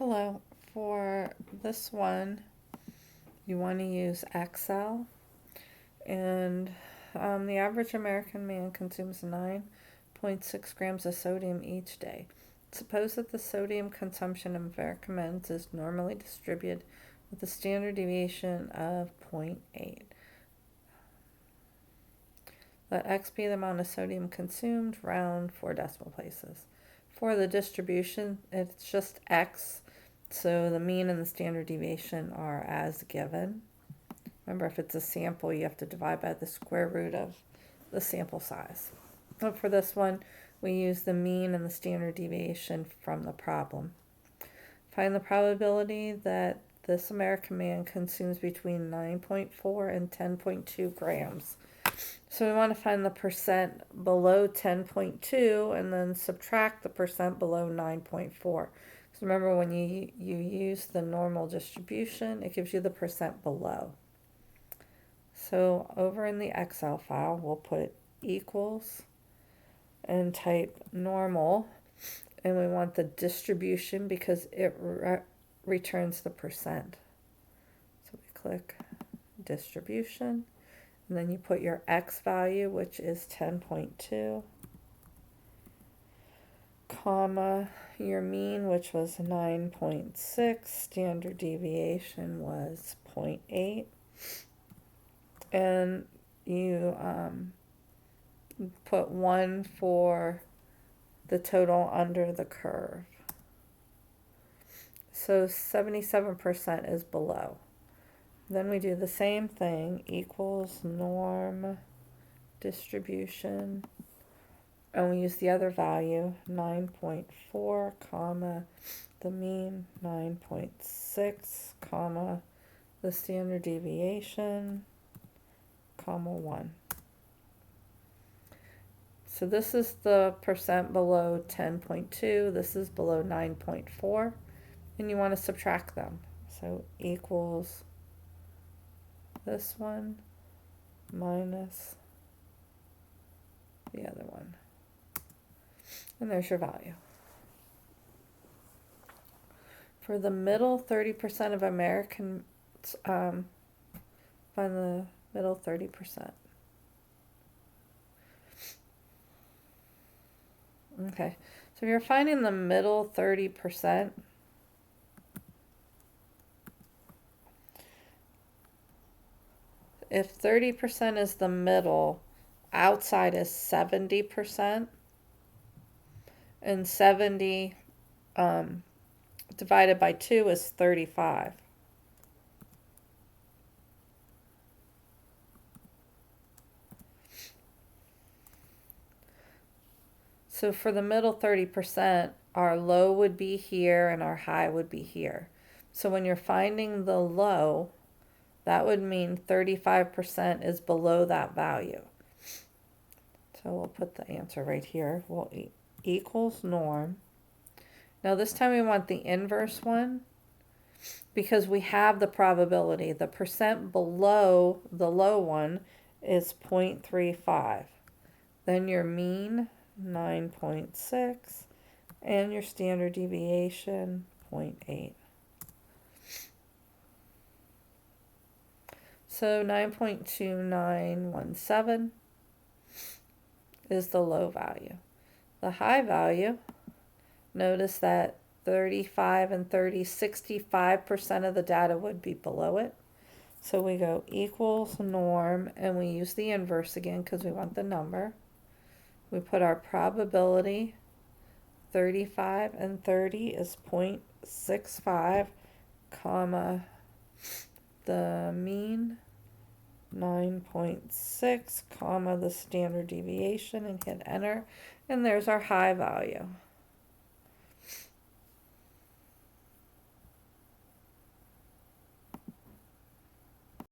Hello. For this one, you want to use Excel, and the average American man consumes 9.6 grams of sodium each day. Suppose that the sodium consumption of American men is normally distributed with a standard deviation of 0.8. Let X be the amount of sodium consumed, round 4 decimal places. For the distribution, it's just X. So the mean and the standard deviation are as given. Remember, if it's a sample, you have to divide by the square root of the sample size. But for this one, we use the mean and the standard deviation from the problem. Find the probability that this American man consumes between 9.4 and 10.2 grams. So we want to find the percent below 10.2 and then subtract the percent below 9.4. So remember, when you use the normal distribution, it gives you the percent below. So over in the Excel file, we'll put equals and type normal. And we want the distribution because it returns the percent. So we click distribution. And then you put your X value, which is 10.2, comma, your mean, which was 9.6, standard deviation was 0.8, and you put 1 for the total under the curve. So 77% is below. Then we do the same thing, equals norm distribution, and we use the other value, 9.4, comma, the mean, 9.6, comma, the standard deviation, comma, 1. So this is the percent below 10.2, this is below 9.4, and you want to subtract them. So equals this one minus the other one. And there's your value. For the middle 30% of Americans, find the middle 30%. Okay, so if you're finding the middle 30%, if 30% is the middle, outside is 70%, and 70 divided by 2 is 35. So for the middle 30%, our low would be here and our high would be here. So when you're finding the low, that would mean 35% is below that value. So we'll put the answer right here. We'll equals norm. Now this time we want the inverse one because we have the probability. The percent below the low one is 0.35. Then your mean, 9.6, and your standard deviation, 0.8. So 9.2917 is the low value. The high value, notice that 35 and 30, 65% of the data would be below it. So we go equals norm, and we use the inverse again because we want the number. We put our probability, 35 and 30 is 0.65, comma, the mean, 9.6, comma, the standard deviation, and hit enter, and there's our high value.